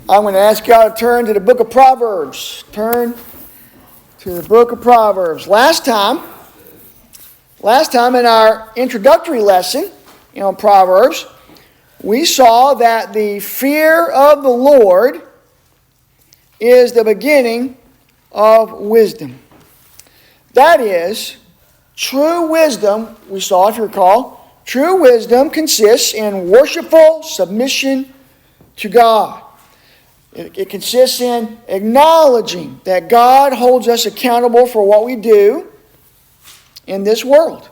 I'm going to ask y'all to turn to the book of Proverbs. Turn to the book of Proverbs. Last time in our introductory lesson on Proverbs, we saw that the fear of the Lord is the beginning of wisdom. That is, true wisdom, we saw if you recall, true wisdom consists in worshipful submission to God. It consists in acknowledging that God holds us accountable for what we do in this world,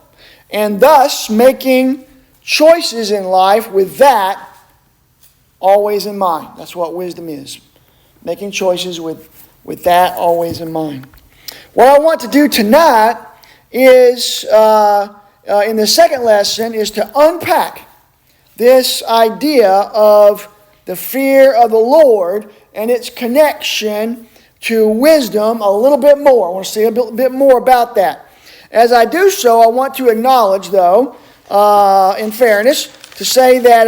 and thus making choices in life with that always in mind. That's what wisdom is. Making choices with that always in mind. What I want to do tonight is, in the second lesson, is to unpack this idea of the fear of the Lord and its connection to wisdom a little bit more. I want to say a bit more about that. As I do so, I want to acknowledge, though, in fairness, to say that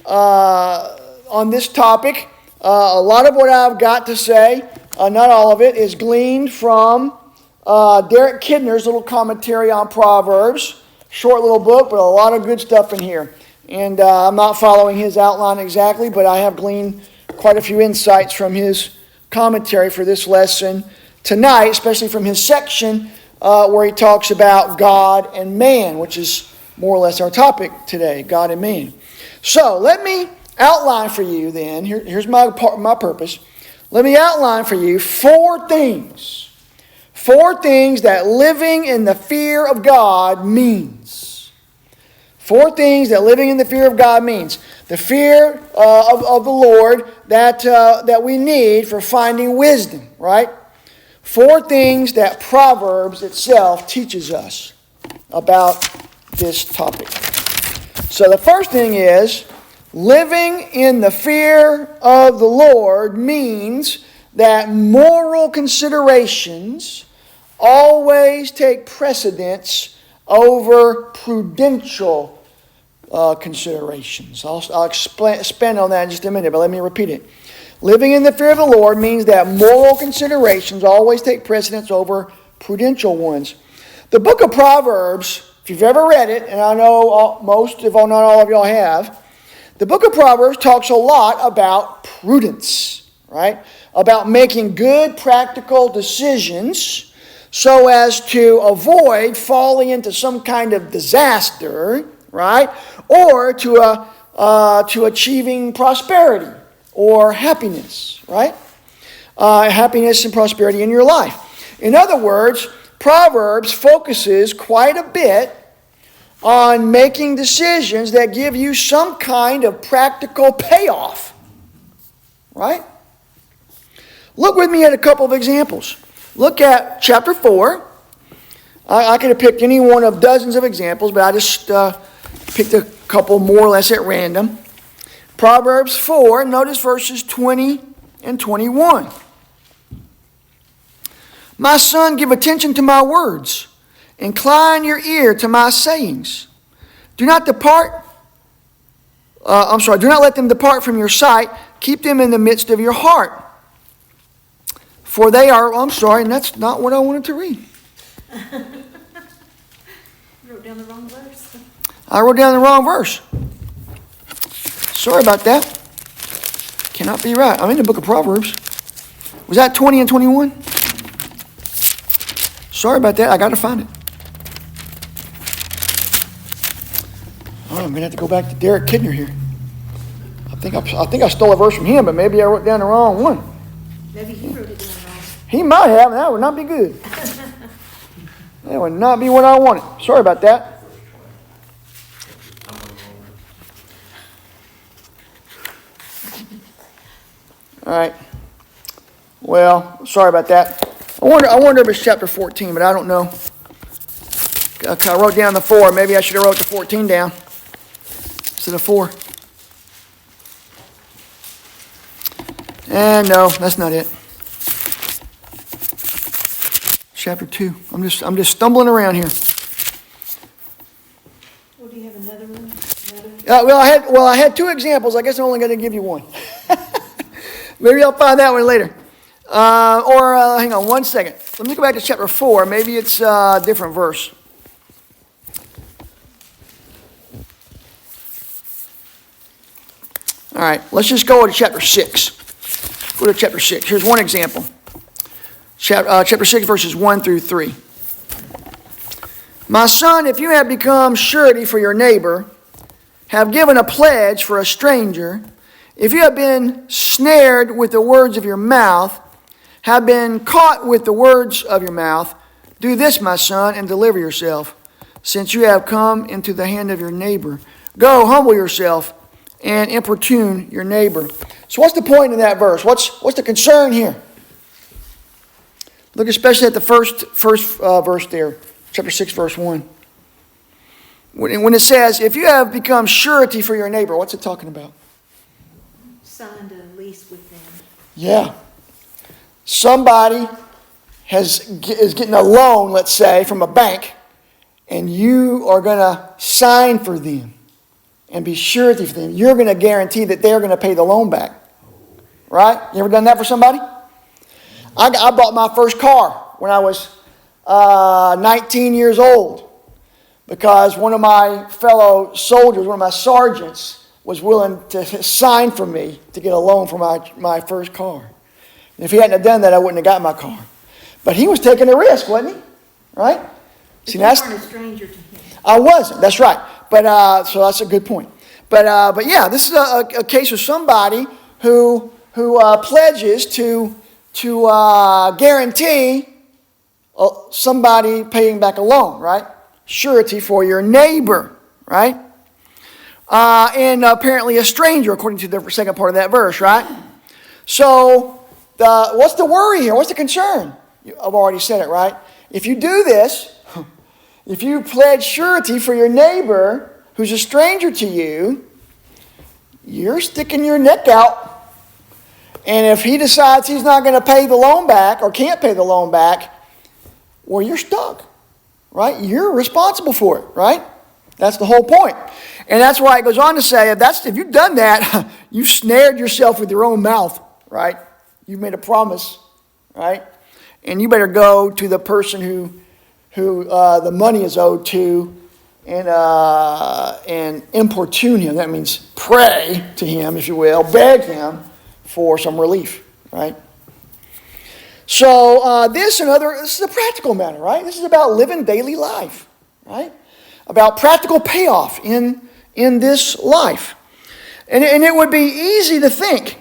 on this topic, a lot of what I've got to say, not all of it, is gleaned from Derek Kidner's little commentary on Proverbs. Short little book, but a lot of good stuff in here. And I'm not following his outline exactly, but I have gleaned quite a few insights from his commentary for this lesson tonight, especially from his section where he talks about God and man, which is more or less our topic today, God and man. So let me outline for you then, here's my purpose. Let me outline for you four things that living in the fear of God means. Four things that living in the fear of God means. The fear of the Lord that we need for finding wisdom, right? Four things that Proverbs itself teaches us about this topic. So the first thing is, living in the fear of the Lord means that moral considerations always take precedence over prudential considerations. I'll expand on that in just a minute, but let me repeat it. Living in the fear of the Lord means that moral considerations always take precedence over prudential ones. The book of Proverbs, if you've ever read it, and I know most, if not all of y'all have, the book of Proverbs talks a lot about prudence, right? About making good practical decisions so as to avoid falling into some kind of disaster, right? Or to achieving prosperity or happiness, right? Happiness and prosperity in your life. In other words, Proverbs focuses quite a bit on making decisions that give you some kind of practical payoff, right? Look with me at a couple of examples. Look at chapter 4. I could have picked any one of dozens of examples, but I just picked a couple more or less at random. Proverbs 4, notice verses 20 and 21. My son, give attention to my words. Incline your ear to my sayings. Do not let them depart from your sight. Keep them in the midst of your heart. For they are, and that's not what I wanted to read. You wrote down the wrong verse. I wrote down the wrong verse. Sorry about that. Cannot be right. I'm in the book of Proverbs. Was that 20 and 21? Sorry about that. I got to find it. Oh, I'm going to have to go back to Derek Kidner here. I think I stole a verse from him, but maybe I wrote down the wrong one. Maybe he wrote it down wrong. He might have, and that would not be good. That would not be what I wanted. Sorry about that. All right. Well, sorry about that. I wonder if it's chapter 14, but I don't know. I wrote down the 4. Maybe I should have wrote the 14 down instead of 4. And no, that's not it. Chapter 2. I'm just stumbling around here. Well, do you have another one? Well, I had 2 examples. I guess I'm only going to give you one. Maybe I'll find that one later. Hang on one second. Let me go back to chapter 4. Maybe it's a different verse. All right, let's just go to chapter 6. Go to chapter 6. Here's one example. Chapter 6, verses 1 through 3. My son, if you have become surety for your neighbor, have given a pledge for a stranger, if you have been snared with the words of your mouth, have been caught with the words of your mouth, do this, my son, and deliver yourself, since you have come into the hand of your neighbor. Go, humble yourself, and importune your neighbor. So what's the point in that verse? What's the concern here? Look especially at the first verse there, chapter 6, verse 1. When it says, if you have become surety for your neighbor, what's it talking about? Signed a lease with them. Yeah. Somebody is getting a loan, let's say, from a bank, and you are going to sign for them and be surety for them. You're going to guarantee that they're going to pay the loan back. Right? You ever done that for somebody? I bought my first car when I was 19 years old because one of my fellow soldiers, one of my sergeants, was willing to sign for me to get a loan for my first car. And if he hadn't have done that, I wouldn't have got my car. But he was taking a risk, wasn't he? Right? But you weren't a stranger to him. I wasn't. That's right. But so that's a good point. But yeah, this is a case of somebody who pledges to guarantee somebody paying back a loan, right? Surety for your neighbor, right? And apparently a stranger, according to the second part of that verse, right? So what's the worry here? What's the concern? I've already said it, right? If you do this, if you pledge surety for your neighbor who's a stranger to you, you're sticking your neck out. And if he decides he's not going to pay the loan back or can't pay the loan back, well, you're stuck, right? You're responsible for it, right? That's the whole point. And that's why it goes on to say, if you've done that, you've snared yourself with your own mouth, right? You've made a promise, right? And you better go to the person who the money is owed to and importune him. That means pray to him, if you will, beg him for some relief, right? So this is a practical matter, right? This is about living daily life, right? About practical payoff in this life. And it would be easy to think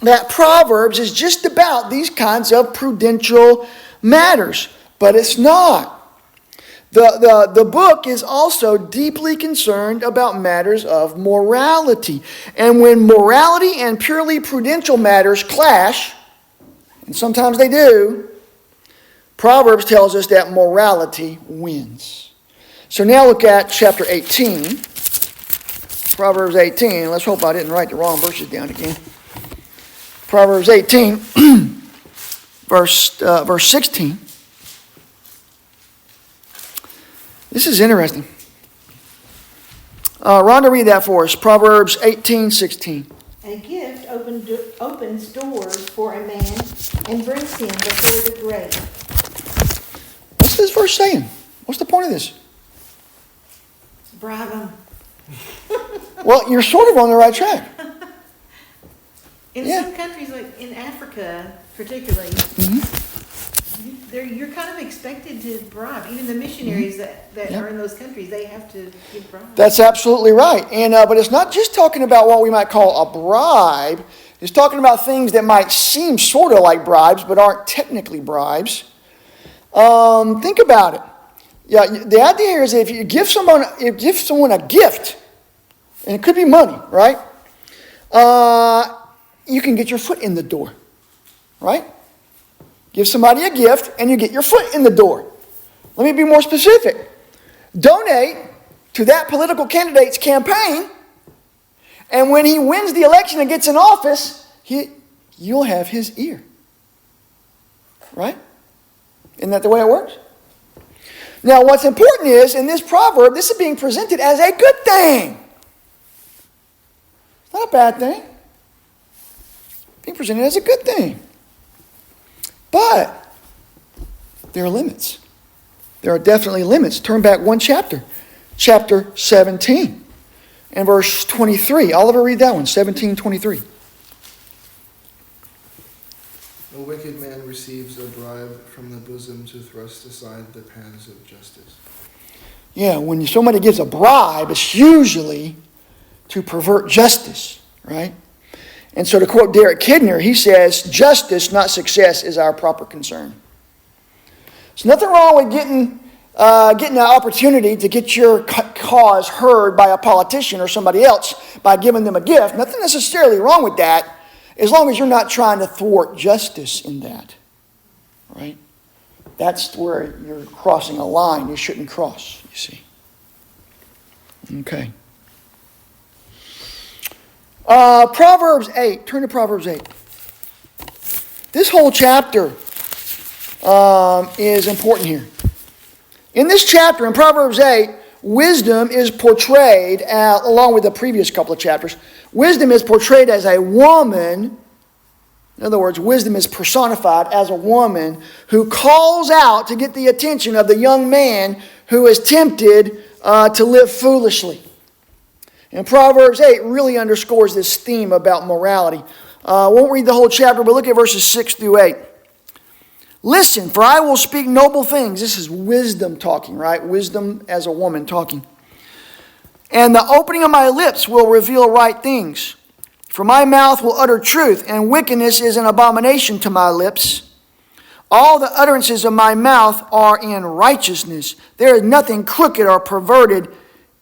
that Proverbs is just about these kinds of prudential matters, but it's not. The book is also deeply concerned about matters of morality. And when morality and purely prudential matters clash, and sometimes they do, Proverbs tells us that morality wins. So now look at chapter 18. Proverbs 18. Let's hope I didn't write the wrong verses down again. Proverbs 18, verse 16. This is interesting. Rhonda, read that for us. Proverbs 18:16. A gift opens doors for a man and brings him before the great. What's this verse saying? What's the point of this? Bribe him. Well, you're sort of on the right track. In Yeah. some countries, like in Africa particularly, you're kind of expected to bribe. Even the missionaries that Yeah. are in those countries, they have to give bribes. That's absolutely right. And but it's not just talking about what we might call a bribe. It's talking about things that might seem sort of like bribes, but aren't technically bribes. Think about it. Yeah, the idea here is that if you give someone a gift, and it could be money, right? You can get your foot in the door, right? Give somebody a gift and you get your foot in the door. Let me be more specific. Donate to that political candidate's campaign, and when he wins the election and gets in office, you'll have his ear. Right? Isn't that the way it works? Now, what's important is, in this proverb, this is being presented as a good thing. It's not a bad thing. Being presented as a good thing. But there are limits. There are definitely limits. Turn back one chapter. Chapter 17 and verse 23. Oliver, read that one. 17:23. A wicked man receives a bribe from the bosom to thrust aside the paths of justice. Yeah, when somebody gives a bribe, it's usually to pervert justice, right? And so to quote Derek Kidner, he says, justice, not success, is our proper concern. There's nothing wrong with getting an opportunity to get your cause heard by a politician or somebody else by giving them a gift. Nothing necessarily wrong with that, as long as you're not trying to thwart justice in that, right? That's where you're crossing a line you shouldn't cross, you see. Okay. Proverbs 8. Turn to Proverbs 8. This whole chapter is important here. In this chapter, in Proverbs 8, wisdom is portrayed, along with the previous couple of chapters, wisdom is portrayed as a woman. In other words, wisdom is personified as a woman who calls out to get the attention of the young man who is tempted to live foolishly. And Proverbs 8 really underscores this theme about morality. Won't read the whole chapter, but look at verses 6 through 8. Listen, for I will speak noble things. This is wisdom talking, right? Wisdom as a woman talking. And the opening of my lips will reveal right things. For my mouth will utter truth, and wickedness is an abomination to my lips. All the utterances of my mouth are in righteousness. There is nothing crooked or perverted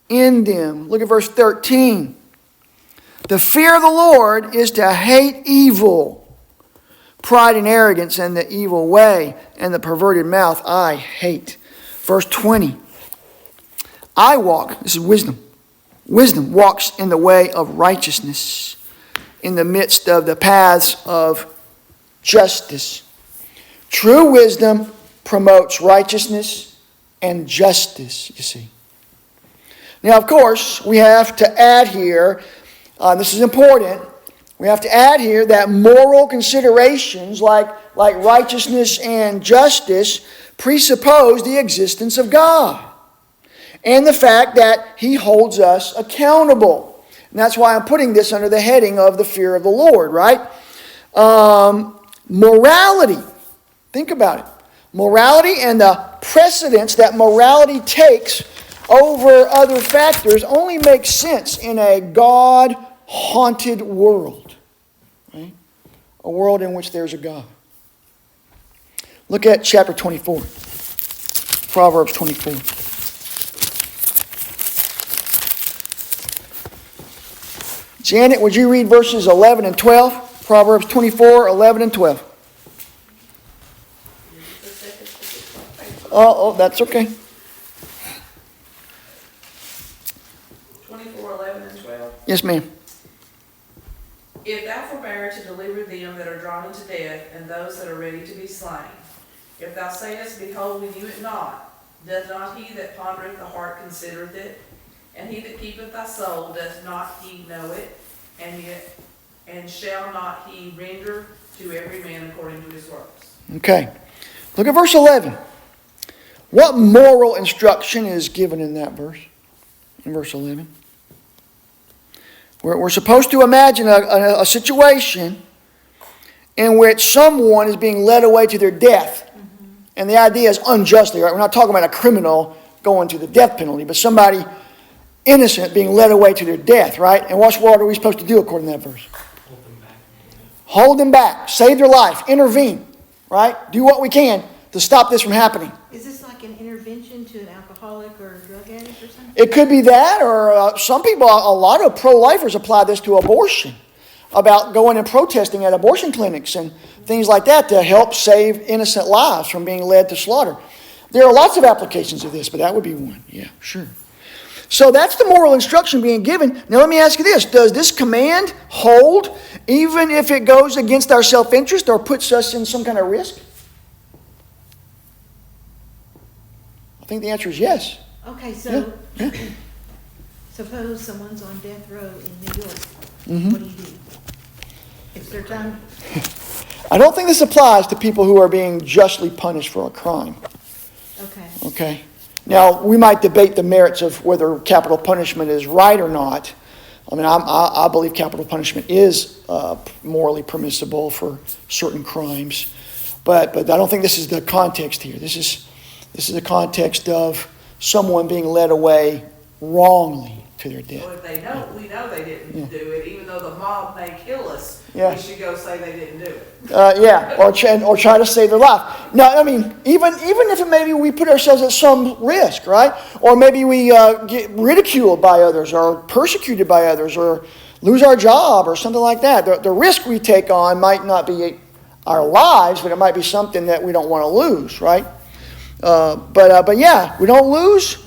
in them. Look at verse 13. The fear of the Lord is to hate evil. Pride and arrogance and the evil way and the perverted mouth I hate. Verse 20. I walk, this is wisdom. Wisdom walks in the way of righteousness, in the midst of the paths of justice. True wisdom promotes righteousness and justice, you see. Now, of course, we have to add here, this is important, we have to add here that moral considerations like righteousness and justice presuppose the existence of God and the fact that He holds us accountable. And that's why I'm putting this under the heading of the fear of the Lord, right? Morality. Think about it. Morality and the precedence that morality takes over other factors only makes sense in a God-haunted world, right? A world in which there's a God. Look at chapter 24. Proverbs 24. Janet, would you read verses 11 and 12? Proverbs 24, 11 and 12. Oh, that's okay. 24, 11 and 12. Yes, ma'am. If thou forbear to deliver them that are drawn unto death, and those that are ready to be slain, if thou sayest, Behold, we knew it not, doth not he that pondereth the heart considereth it? And he that keepeth thy soul, doth not he know it? And shall not he render to every man according to his works? Okay. Look at verse 11. What moral instruction is given in that verse? In verse 11. We're supposed to imagine a situation in which someone is being led away to their death. Mm-hmm. And the idea is unjustly, right? We're not talking about a criminal going to the death penalty, but somebody innocent being led away to their death, right? And what are we supposed to do according to that verse? Hold them back. Save their life. Intervene, right? Do what we can to stop this from happening. Is this like an intervention to an alcoholic or a drug addict or something? It could be that, or some people, a lot of pro-lifers apply this to abortion, about going and protesting at abortion clinics and things like that to help save innocent lives from being led to slaughter. There are lots of applications of this, but that would be one. Yeah, sure. So that's the moral instruction being given. Now let me ask you this. Does this command hold even if it goes against our self-interest or puts us in some kind of risk? I think the answer is yes. Okay, so Yeah. suppose someone's on death row in New York. Mm-hmm. What do you do? It's their time. I don't think this applies to people who are being justly punished for a crime. Okay. Okay? Now, we might debate the merits of whether capital punishment is right or not. I mean, I believe capital punishment is morally permissible for certain crimes. But I don't think this is the context here. This is the context of someone being led away wrongly to their death. Well, if they know, we know they didn't do it, even though the mob may kill us, Yeah. we should go say they didn't do it. Or try to save their life. Now, I mean, even if maybe we put ourselves at some risk, right? Or maybe we get ridiculed by others, or persecuted by others, or lose our job, or something like that. The risk we take on might not be our lives, but it might be something that we don't want to lose, right? But yeah, we don't lose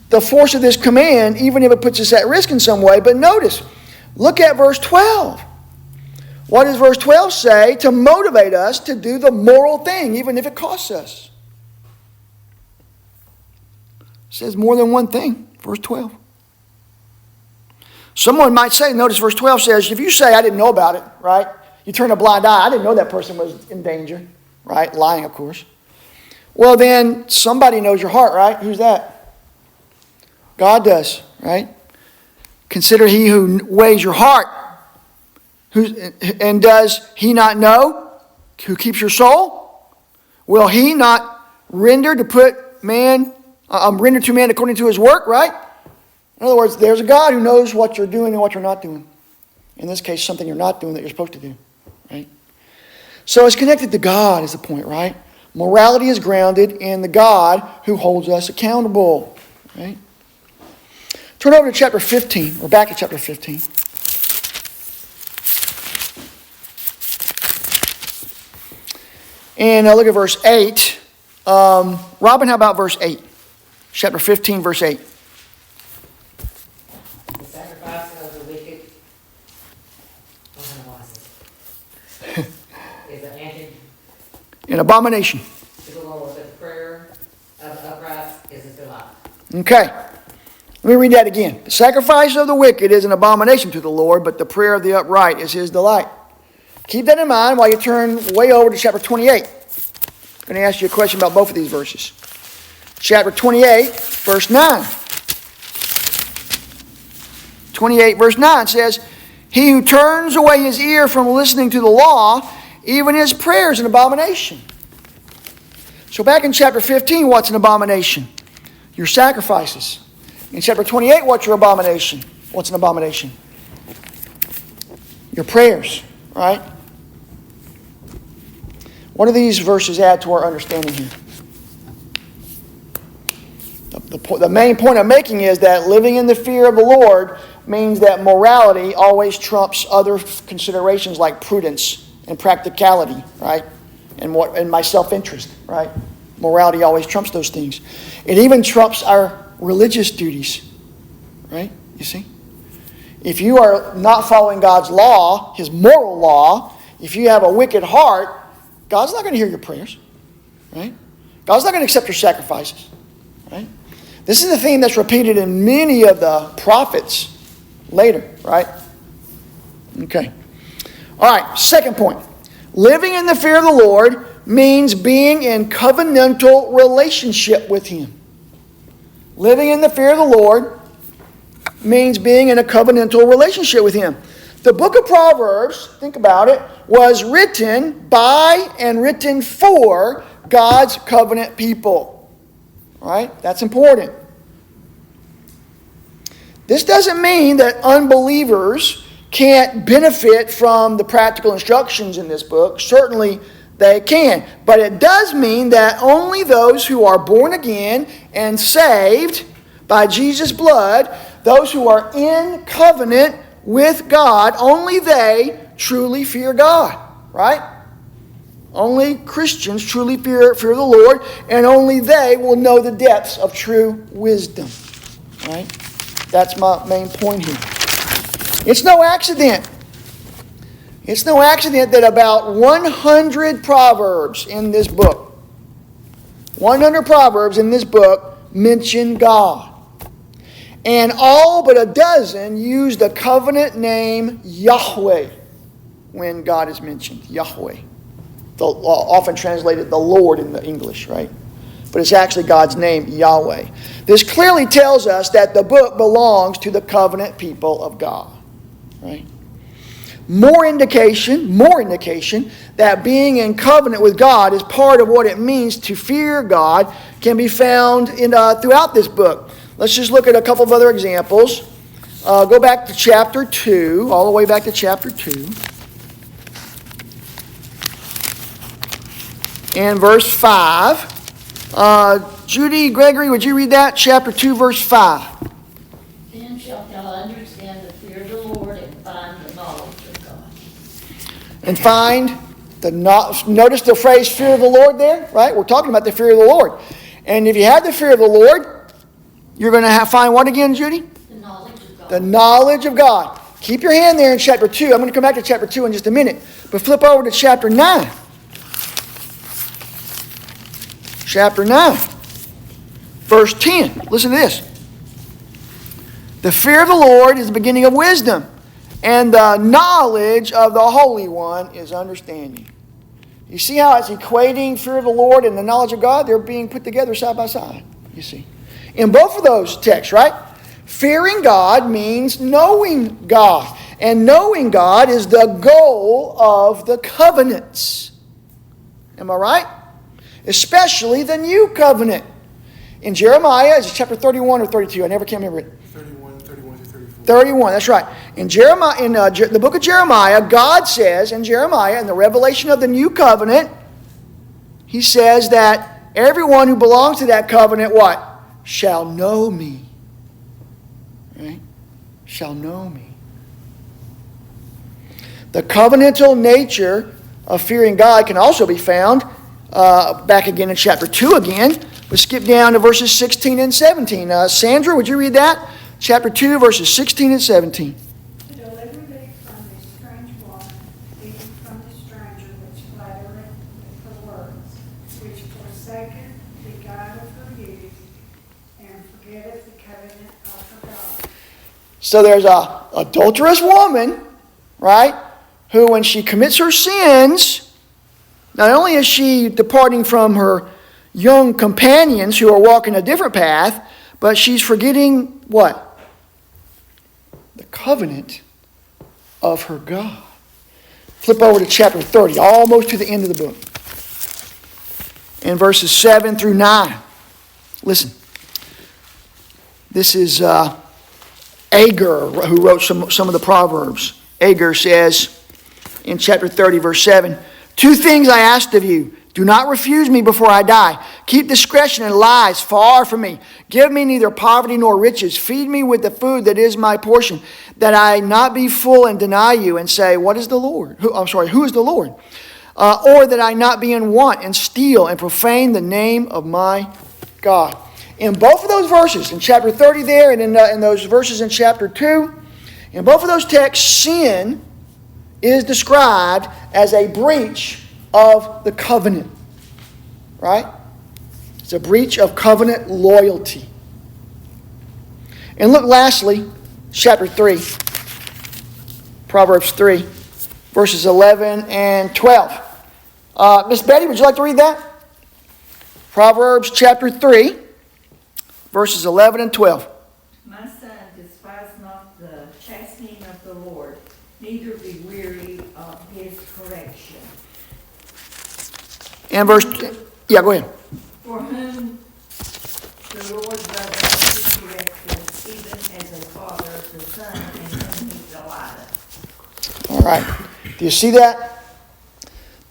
the force of this command, even if it puts us at risk in some way. But notice, look at verse 12. What does verse 12 say to motivate us to do the moral thing, even if it costs us? It says more than one thing, verse 12. Someone might say, notice verse 12 says, if you say, I didn't know about it, right? You turn a blind eye, I didn't know that person was in danger, right? Lying, of course. Well, then somebody knows your heart, right? Who's that? God does, right? Consider he who weighs your heart. And does he not know who keeps your soul? Will he not render to man according to his work, right? In other words, there's a God who knows what you're doing and what you're not doing. In this case, something you're not doing that you're supposed to do, right? So it's connected to God is the point, right? Morality is grounded in the God who holds us accountable, right? Turn over to chapter 15, or back to chapter 15. And look at verse 8. Robin, how about verse 8? Chapter 15, verse 8. The sacrifice of the wicked, is An abomination. to the Lord, but the prayer of the upright is his delight. Okay. Let me read that again. The sacrifice of the wicked is an abomination to the Lord, but the prayer of the upright is his delight. Keep that in mind while you turn way over to chapter 28. I'm going to ask you a question about both of these verses. Chapter 28, verse 9. 28, verse 9 says, he who turns away his ear from listening to the law, even his prayer is an abomination. So back in chapter 15, what's an abomination? Your sacrifices. In chapter 28, what's your abomination? What's an abomination? Your prayers, right? What do these verses add to our understanding here? The main point I'm making is that living in the fear of the Lord means that morality always trumps other considerations like prudence and practicality, right? And my self-interest, right? Morality always trumps those things. It even trumps our religious duties, right? You see? If you are not following God's law, his moral law, if you have a wicked heart, God's not going to hear your prayers, right? God's not going to accept your sacrifices, right? This is a theme that's repeated in many of the prophets later, right? Okay. All right, second point. Living in the fear of the Lord means being in covenantal relationship with him. Living in the fear of the Lord means being in a covenantal relationship with him. The book of Proverbs, think about it, was written by and written for God's covenant people. Right? That's important. This doesn't mean that unbelievers can't benefit from the practical instructions in this book. Certainly they can. But it does mean that only those who are born again and saved by Jesus' blood, those who are in covenant with God, only they truly fear God. Right? Only Christians truly fear the Lord, and only they will know the depths of true wisdom. Right? That's my main point here. It's no accident. It's no accident that about 100 Proverbs in this book, 100 Proverbs in this book mention God. And all but a dozen use the covenant name Yahweh. when God is mentioned, Yahweh. Often translated the Lord in the English, right? But it's actually God's name, Yahweh. This clearly tells us that the book belongs to the covenant people of God, right? More indication that being in covenant with God is part of what it means to fear God can be found throughout this book. Let's just look at a couple of other examples. Go back to chapter 2, all the way back to chapter 2. And verse 5. Judy, Gregory, would you read that? Chapter 2, verse 5. Then shalt thou understand the fear of the Lord and find the knowledge of God. And find notice the phrase fear of the Lord there, right? We're talking about the fear of the Lord. And if you have the fear of the Lord, you're going to find what again, Judy? The knowledge of God. The knowledge of God. Keep your hand there in chapter 2. I'm going to come back to chapter 2 in just a minute. But flip over to chapter 9. Chapter 9. Verse 10. Listen to this. The fear of the Lord is the beginning of wisdom, and the knowledge of the Holy One is understanding. You see how it's equating fear of the Lord and the knowledge of God? They're being put together side by side, you see. In both of those texts, right? Fearing God means knowing God. And knowing God is the goal of the covenants. Am I right? Especially the new covenant. In Jeremiah, is it chapter 31 or 32? I never can remember it. 31 through 34. 31, that's right. In Jeremiah, in the book of Jeremiah, God says in Jeremiah, in the revelation of the new covenant, He says that everyone who belongs to that covenant, what? Shall know me. Right? Shall know me. The covenantal nature of fearing God can also be found back again in chapter 2 again. We'll skip down to verses 16 and 17. Sandra, would you read that? Chapter 2, verses 16 and 17. To deliver thee from the strange woman, even from the stranger which flattereth with her words, which forsaketh the God of her youth, and forgetteth the covenant of her God. So there's a adulterous woman, right, who when she commits her sins, not only is she departing from her young companions who are walking a different path, but she's forgetting what? The covenant of her God. Flip over to chapter 30, almost to the end of the book. In verses 7 through 9. Listen. This is Agur, who wrote some of the Proverbs. Agur says in chapter 30, verse 7, 2 things I asked of you. Do not refuse me before I die. Keep discretion and lies far from me. Give me neither poverty nor riches. Feed me with the food that is my portion, that I not be full and deny you and say, what is the Lord? Who is the Lord? Or that I not be in want and steal and profane the name of my God. In both of those verses, in chapter 30 there and in those verses in chapter 2, in both of those texts, sin is described as a breach of the covenant. Right? It's a breach of covenant loyalty. And look lastly, chapter 3. Proverbs 3, verses 11 and 12. Miss Betty, would you like to read that? Proverbs chapter 3, verses 11 and 12. My son, despise not the chastening of the Lord, neither be weary of his correction. And verse, yeah, go ahead. For whom the Lord loveth, he correcteth, even as a father the son in whom he delighteth. All right. Do you see that?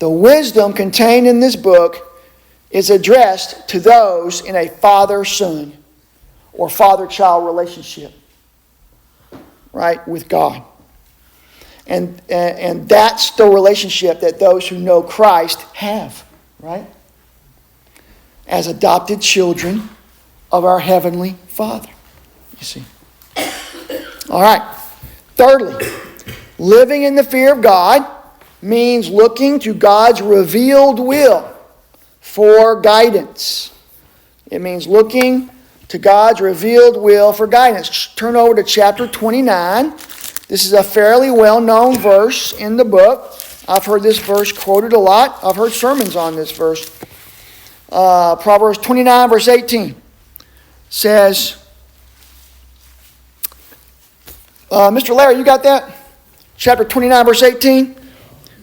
The wisdom contained in this book is addressed to those in a father-son or father-child relationship, right, with God. And that's the relationship that those who know Christ have, right? As adopted children of our Heavenly Father, you see. All right. Thirdly, living in the fear of God means looking to God's revealed will for guidance. It means looking to God's revealed will for guidance. Turn over to chapter 29. This is a fairly well-known verse in the book. I've heard this verse quoted a lot. I've heard sermons on this verse. Proverbs 29, verse 18 says, Mr. Larry, you got that? Chapter 29, verse 18?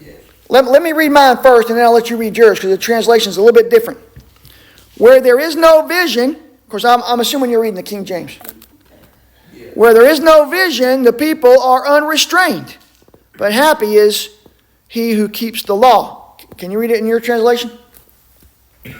Yes. Let me read mine first, and then I'll let you read yours, because the translation is a little bit different. Where there is no vision, of course, I'm assuming you're reading the King James. Yes. Where there is no vision, the people are unrestrained. But happy is he who keeps the law. Can you read it in your translation? I was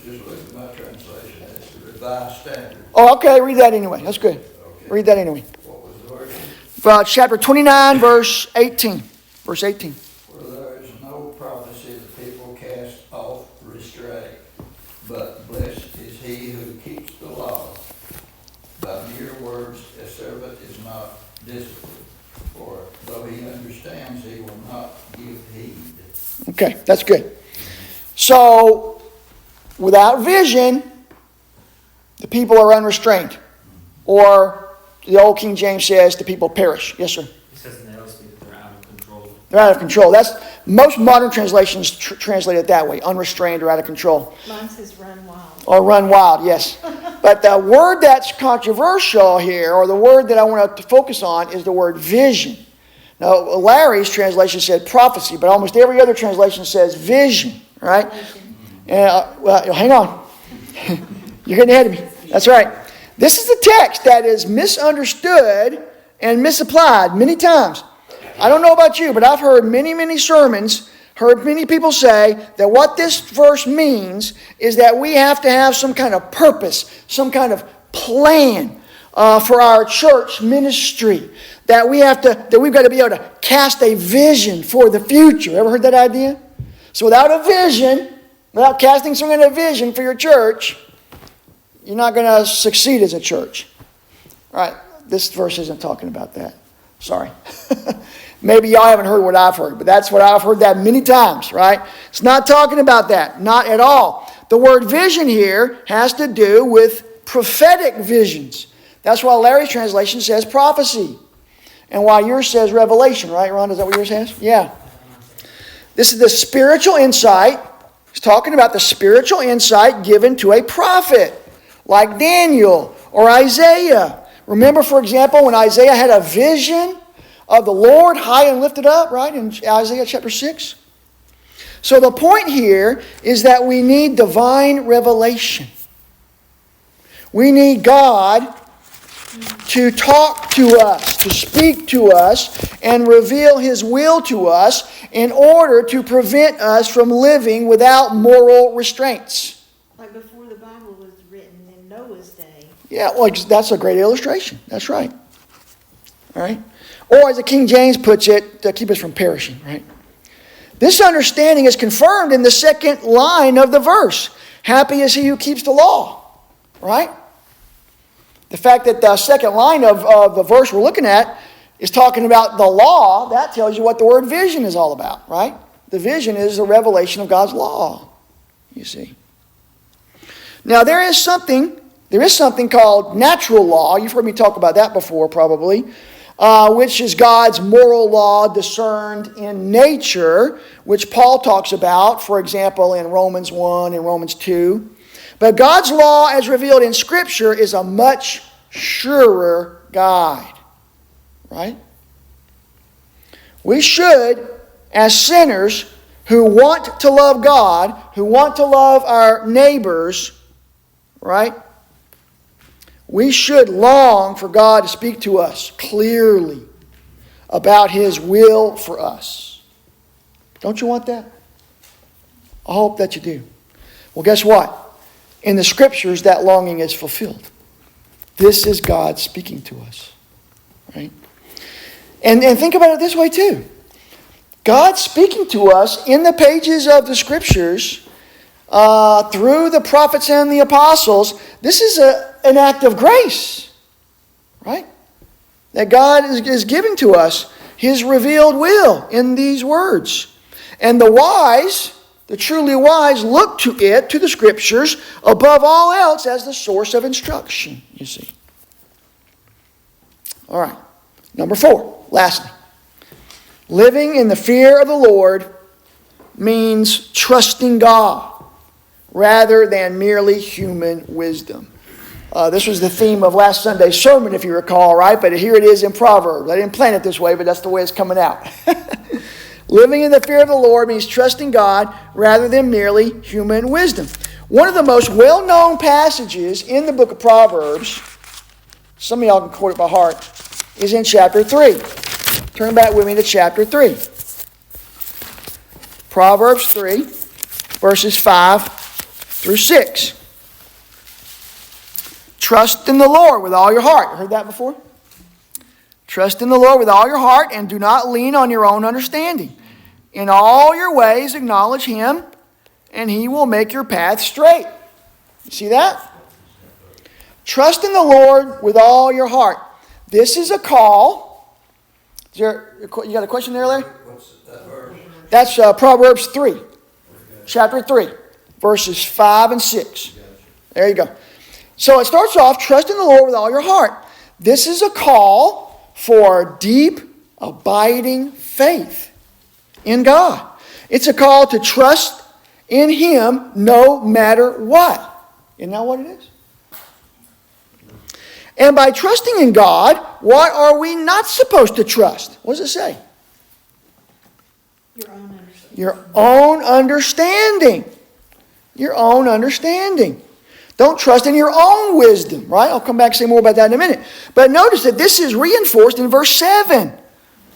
just looking at my translation. It's the Revised Standard. Oh, okay. Read that anyway. That's good. Okay. Read that anyway. What was the word? Chapter 29, verse 18. Verse 18. For there is no prophecy the people cast off restraint, but blessed is he who keeps the law. By mere words a servant is not disciplined, for though he understands, he will not give heed. Okay, that's good. So, without vision, the people are unrestrained. Or, the old King James says, the people perish. Yes, sir? It says in the LSB that they're out of control. They're out of control. That's most modern translations translate it that way, unrestrained or out of control. Mine says run wild. Or run wild, yes. But the word that's controversial here, or the word that I want to focus on, is the word vision. Now, Larry's translation said prophecy, but almost every other translation says vision, right? Well, hang on. You're getting ahead of me. That's right. This is a text that is misunderstood and misapplied many times. I don't know about you, but I've heard many sermons, heard many people say that what this verse means is that we have to have some kind of purpose, some kind of plan for our church ministry. That we've got to be able to cast a vision for the future. Ever heard that idea? So without a vision, without casting some kind of vision for your church, you're not going to succeed as a church. All right, this verse isn't talking about that. Sorry. Maybe y'all haven't heard what I've heard, but that's what I've heard that many times, right? It's not talking about that, not at all. The word vision here has to do with prophetic visions. That's why Larry's translation says prophecy. And why yours says revelation, right, Ron? Is that what yours has? Yeah. This is the spiritual insight. He's talking about the spiritual insight given to a prophet, like Daniel or Isaiah. Remember, for example, when Isaiah had a vision of the Lord high and lifted up, right, in Isaiah chapter 6? So the point here is that we need divine revelation. We need God to talk to us, to speak to us, and reveal His will to us in order to prevent us from living without moral restraints. Like before the Bible was written in Noah's day. Yeah, well, that's a great illustration. That's right. All right? Or as the King James puts it, to keep us from perishing, right? This understanding is confirmed in the second line of the verse. Happy is he who keeps the law, right? The fact that the second line of the verse we're looking at is talking about the law, that tells you what the word vision is all about, right? The vision is the revelation of God's law, you see. Now, there is something called natural law. You've heard me talk about that before, probably, which is God's moral law discerned in nature, which Paul talks about, for example, in Romans 1 and Romans 2. But God's law, as revealed in Scripture, is a much surer guide, right? We should, as sinners who want to love God, who want to love our neighbors, right? We should long for God to speak to us clearly about His will for us. Don't you want that? I hope that you do. Well, guess what? In the Scriptures, that longing is fulfilled. This is God speaking to us, right? And think about it this way too. God speaking to us in the pages of the Scriptures through the prophets and the apostles. This is an act of grace, right? That God is giving to us His revealed will in these words. And the wise, the truly wise, look to it, to the Scriptures, above all else as the source of instruction, you see. All right. Number 4, lastly, living in the fear of the Lord means trusting God rather than merely human wisdom. This was the theme of last Sunday's sermon, if you recall, right? But here it is in Proverbs. I didn't plan it this way, but that's the way it's coming out. Living in the fear of the Lord means trusting God rather than merely human wisdom. One of the most well-known passages in the book of Proverbs, some of y'all can quote it by heart, is in chapter 3. Turn back with me to chapter 3. Proverbs 3, verses 5 through 6. Trust in the Lord with all your heart. Heard that before? Trust in the Lord with all your heart and do not lean on your own understanding. In all your ways acknowledge Him, and He will make your path straight. You see that? Trust in the Lord with all your heart. This is a call. You got a question there, Larry? What's that verse? That's Proverbs 3, chapter 3, verses 5 and 6. There you go. So it starts off, trust in the Lord with all your heart. This is a call for deep, abiding faith in God. It's a call to trust in Him no matter what. Isn't that what it is? And by trusting in God, what are we not supposed to trust? What does it say? Your own understanding. Your own understanding. Your own understanding. Don't trust in your own wisdom, right? I'll come back and say more about that in a minute. But notice that this is reinforced in verse 7.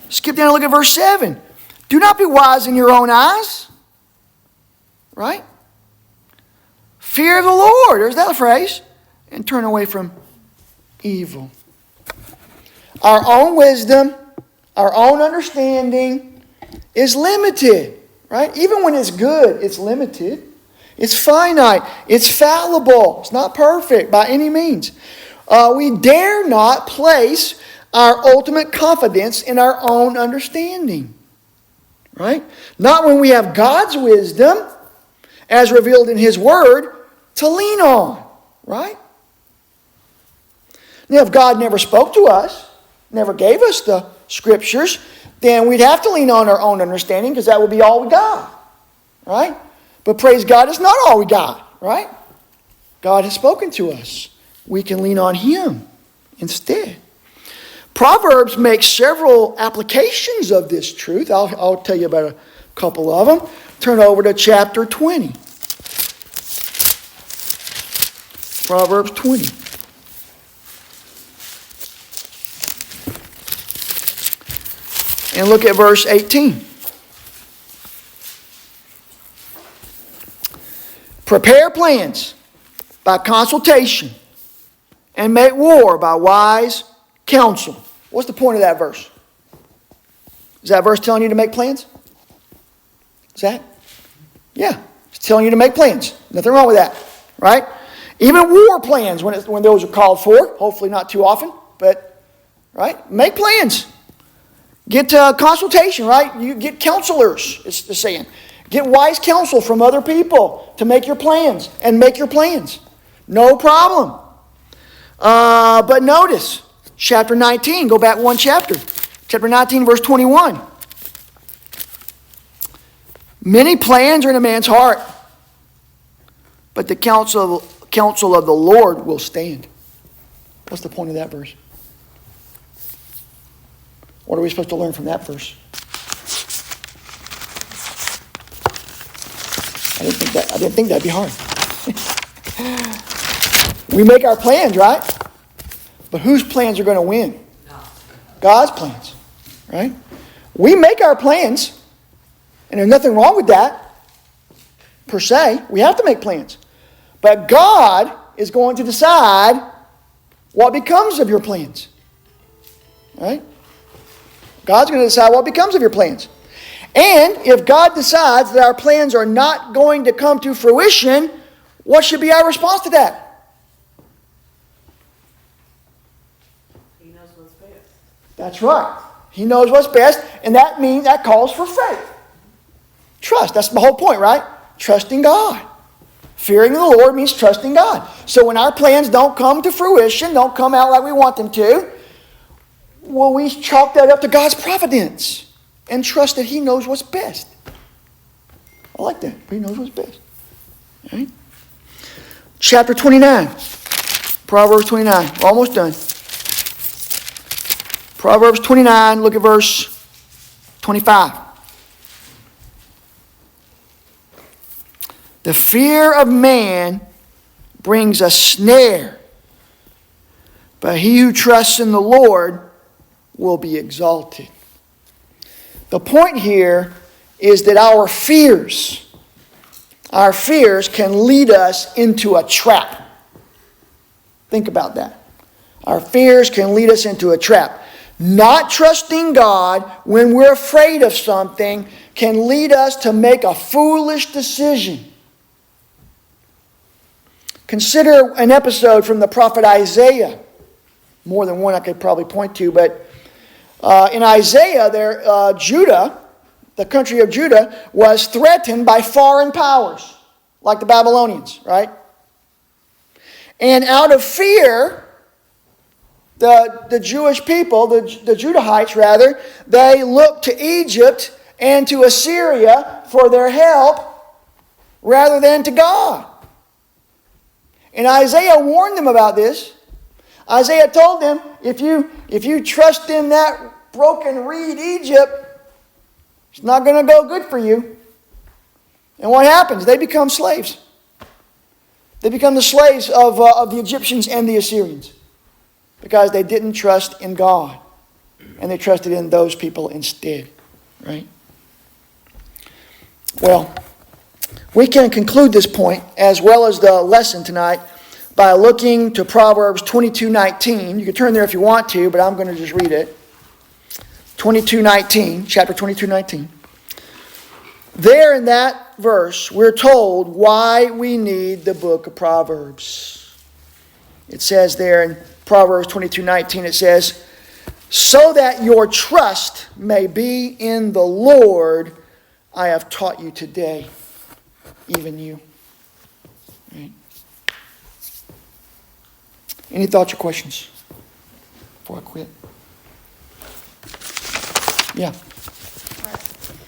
Skip down and look at verse 7. Do not be wise in your own eyes. Right? Fear the Lord. There's that phrase. And turn away from evil. Our own wisdom, our own understanding is limited. Right? Even when it's good, it's limited. It's finite. It's fallible. It's not perfect by any means. We dare not place our ultimate confidence in our own understanding. Right? Not when we have God's wisdom, as revealed in His Word, to lean on. Right? Now, if God never spoke to us, never gave us the Scriptures, then we'd have to lean on our own understanding because that would be all we got. Right? But praise God, it's not all we got, right? God has spoken to us. We can lean on Him instead. Proverbs makes several applications of this truth. I'll tell you about a couple of them. Turn over to chapter 20. Proverbs 20. And look at verse 18. Prepare plans by consultation and make war by wise counsel. What's the point of that verse? Is that verse telling you to make plans? Is that? Yeah. It's telling you to make plans. Nothing wrong with that. Right? Even war plans when those are called for. Hopefully not too often. But, right? Make plans. Get consultation, right? You get counselors, it's the saying. Get wise counsel from other people to make your plans and make your plans. No problem. But notice, chapter 19, go back one chapter. Chapter 19, verse 21. Many plans are in a man's heart, but the counsel of the Lord will stand. What's the point of that verse? What are we supposed to learn from that verse? I didn't think that'd be hard. We make our plans, right? But whose plans are going to win? God's plans, right? We make our plans, and there's nothing wrong with that, per se. We have to make plans. But God is going to decide what becomes of your plans, right? God's going to decide what becomes of your plans. And if God decides that our plans are not going to come to fruition, what should be our response to that? He knows what's best. That's right. He knows what's best, and that means that calls for faith. Trust. That's the whole point, right? Trusting God. Fearing the Lord means trusting God. So when our plans don't come to fruition, don't come out like we want them to, well, we chalk that up to God's providence and trust that He knows what's best. I like that. He knows what's best. All right? Chapter 29. Proverbs 29. Almost done. Proverbs 29, look at verse 25. The fear of man brings a snare, but he who trusts in the Lord will be exalted. The point here is that our fears can lead us into a trap. Think about that. Our fears can lead us into a trap. Not trusting God when we're afraid of something can lead us to make a foolish decision. Consider an episode from the prophet Isaiah. More than one I could probably point to, but in Isaiah, Judah, the country of Judah, was threatened by foreign powers, like the Babylonians, right? And out of fear, the Jewish people, the Judahites rather, they looked to Egypt and to Assyria for their help rather than to God. And Isaiah warned them about this. Isaiah told them, if you trust in that broken reed Egypt, it's not going to go good for you. And what happens? They become slaves. They become the slaves of the Egyptians and the Assyrians because they didn't trust in God. And they trusted in those people instead. Right? Well, we can conclude this point as well as the lesson tonight by looking to Proverbs 22:19. You can turn there if you want to, but I'm going to just read it. 22:19, chapter 22:19. There in that verse, we're told why we need the book of Proverbs. It says there in Proverbs 22:19, it says, so that your trust may be in the Lord, I have taught you today, even you. Right? Any thoughts or questions before I quit? Yeah.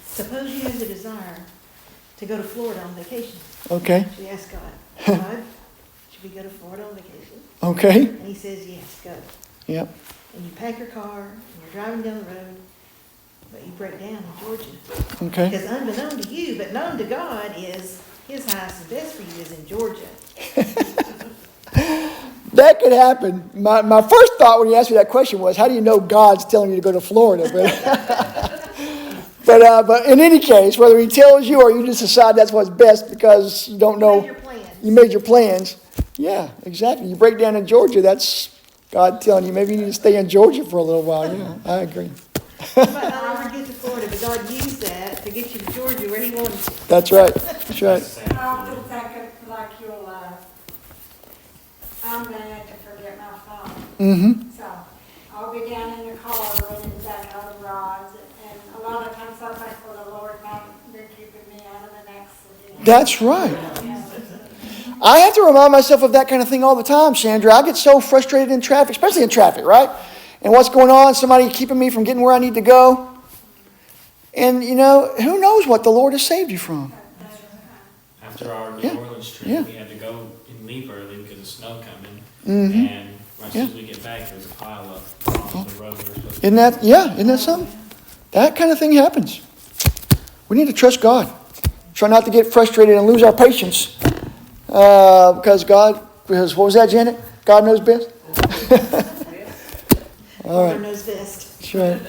Suppose you have the desire to go to Florida on vacation. Okay. So you ask God, God, should we go to Florida on vacation? Okay. And He says, yes, go. Yep. And you pack your car, and you're driving down the road, but you break down in Georgia. Okay. Because unbeknown to you, but known to God, is His highest and best for you is in Georgia. That could happen. My first thought when you asked me that question was, how do you know God's telling you to go to Florida? But in any case, whether He tells you or you just decide that's what's best because you don't know. You made your plans. You made your plans. Yeah, exactly. You break down in Georgia, that's God telling you maybe you need to stay in Georgia for a little while. Yeah, I agree. You might not ever get to Florida, but God used that to get you to Georgia where He wanted you. That's right. That's right. I often think of like your life. I'm bad to forget my phone. Mm-hmm. So I'll be down in the car running back out of rods. And a lot of times I think, well, the Lord might have been keeping me out of an accident. That's right. I have to remind myself of that kind of thing all the time, Sandra. I get so frustrated in traffic, especially in traffic, right? And what's going on, somebody keeping me from getting where I need to go. And, who knows what the Lord has saved you from. After our New Yeah. Orleans trip, Yeah. we had to go and leave early because of snow coming. Mm-hmm. And as soon as we get back, there's a pile of the road we're supposed to. Isn't that something? That kind of thing happens. We need to trust God. Try not to get frustrated and lose our patience. Because what was that, Janet? God knows best? All right. God knows best. That's right.